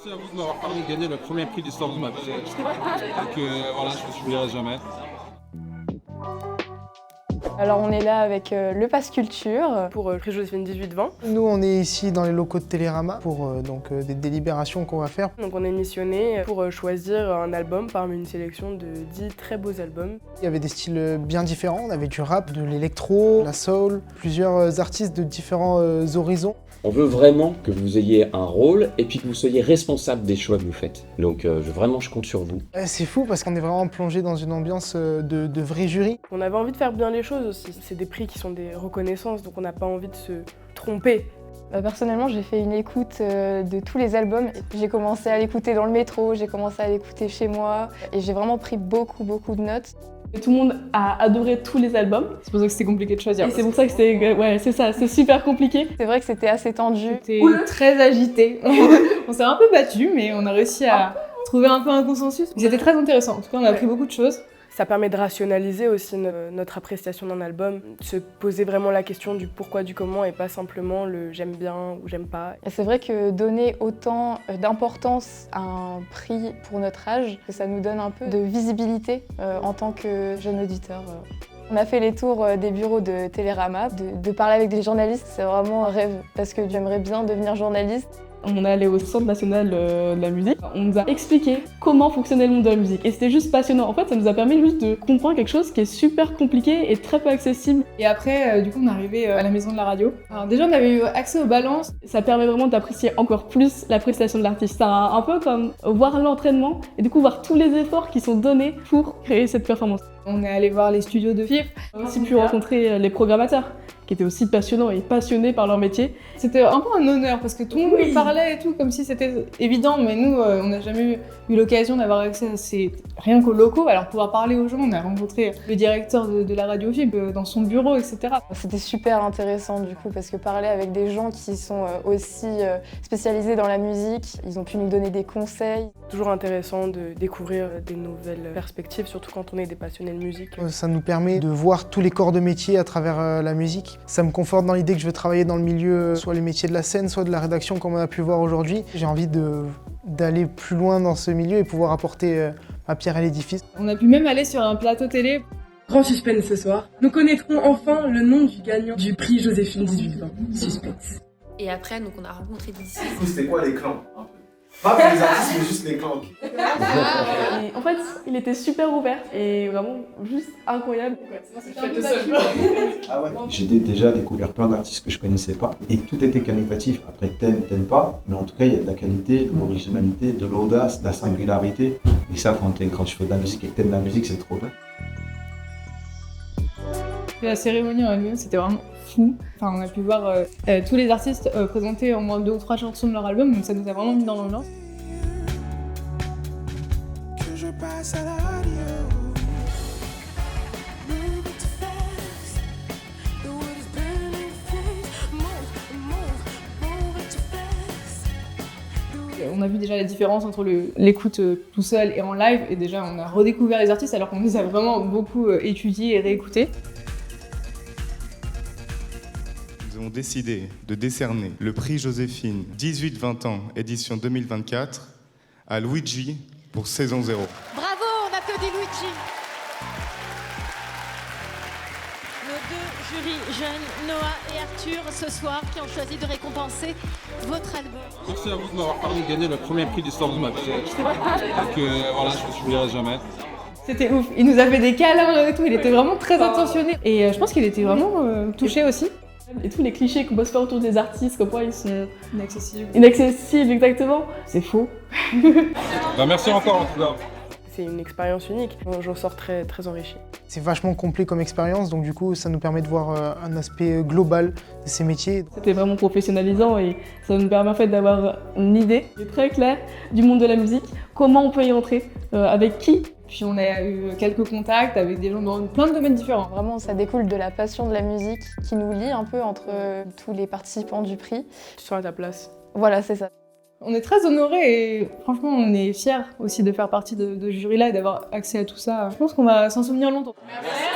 Merci à vous de m'avoir permis de gagner le premier prix de l'histoire de ma vie. Donc voilà, je ne me souviendrai jamais. Alors on est là avec le Pass Culture pour le prix Joséphine 18-20. Nous, on est ici dans les locaux de Télérama pour des délibérations qu'on va faire. Donc on est missionné pour choisir un album parmi une sélection de 10 très beaux albums. Il y avait des styles bien différents, on avait du rap, de l'électro, la soul, plusieurs artistes de différents horizons. On veut vraiment que vous ayez un rôle et puis que vous soyez responsable des choix que vous faites. Donc vraiment, je compte sur vous. C'est fou parce qu'on est vraiment plongé dans une ambiance de vrai jury. On avait envie de faire bien les choses aussi. C'est des prix qui sont des reconnaissances, donc on n'a pas envie de se tromper. Personnellement, j'ai fait une écoute de tous les albums. J'ai commencé à l'écouter dans le métro, j'ai commencé à l'écouter chez moi et j'ai vraiment pris beaucoup de notes. Et tout le monde a adoré tous les albums. C'est pour ça que c'était compliqué de choisir. Et c'est pour ça que c'était, ouais, c'est ça, c'est super compliqué. C'est vrai que c'était assez tendu. C'était très agité. On s'est un peu battu, mais on a réussi à trouver un peu un consensus. C'était très intéressant. En tout cas, on a appris beaucoup de choses. Ça permet de rationaliser aussi notre appréciation d'un album, se poser vraiment la question du pourquoi, du comment et pas simplement le j'aime bien ou j'aime pas. Et c'est vrai que donner autant d'importance à un prix pour notre âge, ça nous donne un peu de visibilité en tant que jeune auditeur. On a fait les tours des bureaux de Télérama, de parler avec des journalistes, c'est vraiment un rêve parce que j'aimerais bien devenir journaliste. On est allé au Centre national de la musique. On nous a expliqué comment fonctionnait le monde de la musique. Et c'était juste passionnant. En fait, ça nous a permis juste de comprendre quelque chose qui est super compliqué et très peu accessible. Et après, du coup, on est arrivé à la maison de la radio. Alors déjà, on avait eu accès aux balances. Ça permet vraiment d'apprécier encore plus la prestation de l'artiste. C'est un peu comme voir l'entraînement et du coup voir tous les efforts qui sont donnés pour créer cette performance. On est allé voir les studios de FIF. On a aussi pu rencontrer les programmateurs, qui étaient aussi passionnants et passionnés par leur métier. C'était un peu un honneur parce que tout le monde nous parlait et tout, comme si c'était évident, mais nous, on n'a jamais eu l'occasion d'avoir accès à rien qu'aux locaux. Alors pouvoir parler aux gens, on a rencontré le directeur de la radio FIP dans son bureau, etc. C'était super intéressant du coup parce que parler avec des gens qui sont aussi spécialisés dans la musique, ils ont pu nous donner des conseils. Toujours intéressant de découvrir des nouvelles perspectives, surtout quand on est des passionnés de musique. Ça nous permet de voir tous les corps de métier à travers la musique. Ça me conforte dans l'idée que je veux travailler dans le milieu, soit les métiers de la scène, soit de la rédaction comme on a pu voir aujourd'hui. J'ai envie d'aller plus loin dans ce milieu et pouvoir apporter ma pierre à l'édifice. On a pu même aller sur un plateau télé. Grand suspense ce soir. Nous connaîtrons enfin le nom du gagnant du prix Joséphine 18-20. Suspense. Et après, donc on a rencontré d'ici. Du coup, c'était quoi les clans? Pas pour les artistes, mais juste les clans. Et en fait, il était super ouvert et vraiment juste incroyable. Ah ouais. J'ai déjà découvert plein d'artistes que je connaissais pas et tout était qualitatif. Après, t'aimes pas, mais en tout cas, il y a de la qualité, de l'originalité, de l'audace, de la singularité. Et ça, quand tu fais de la musique et que t'aimes la musique, c'est trop bien. La cérémonie en elle-même, c'était vraiment fou. Enfin, on a pu voir tous les artistes présenter au moins 2 ou 3 chansons de leur album, donc ça nous a vraiment mis dans l'ambiance. On a vu déjà la différence entre l'écoute tout seul et en live, et déjà on a redécouvert les artistes alors qu'on les a vraiment beaucoup étudiés et réécoutés. Nous avons décidé de décerner le prix Joséphine 18-20 ans, édition 2024, à Luigi pour Saison 0. Bravo, on applaudit Luigi. Nos 2 jurys jeunes, Noah et Arthur, ce soir, qui ont choisi de récompenser votre album. Merci à vous de m'avoir permis de gagner le premier prix de l'histoire de ma vie. Donc voilà, je ne me souviendrai jamais. C'était ouf, il nous a fait des câlins et tout, il était vraiment très attentionné. Et je pense qu'il était vraiment touché aussi. Et tous les clichés qu'on peut se faire autour des artistes, comme quoi ils sont inaccessibles. Inaccessibles, exactement. C'est faux. Merci encore en tout cas. C'est une expérience unique, j'en sors très enrichie. C'est vachement complet comme expérience, donc du coup ça nous permet de voir un aspect global de ces métiers. C'était vraiment professionnalisant et ça nous permet en fait d'avoir une idée très claire du monde de la musique, comment on peut y entrer, avec qui. Puis on a eu quelques contacts avec des gens dans plein de domaines différents. Vraiment, ça découle de la passion de la musique qui nous lie un peu entre tous les participants du prix. Tu sens à ta place. Voilà, c'est ça. On est très honorés et franchement on est fiers aussi de faire partie de ce jury-là et d'avoir accès à tout ça. Je pense qu'on va s'en souvenir longtemps. Merci.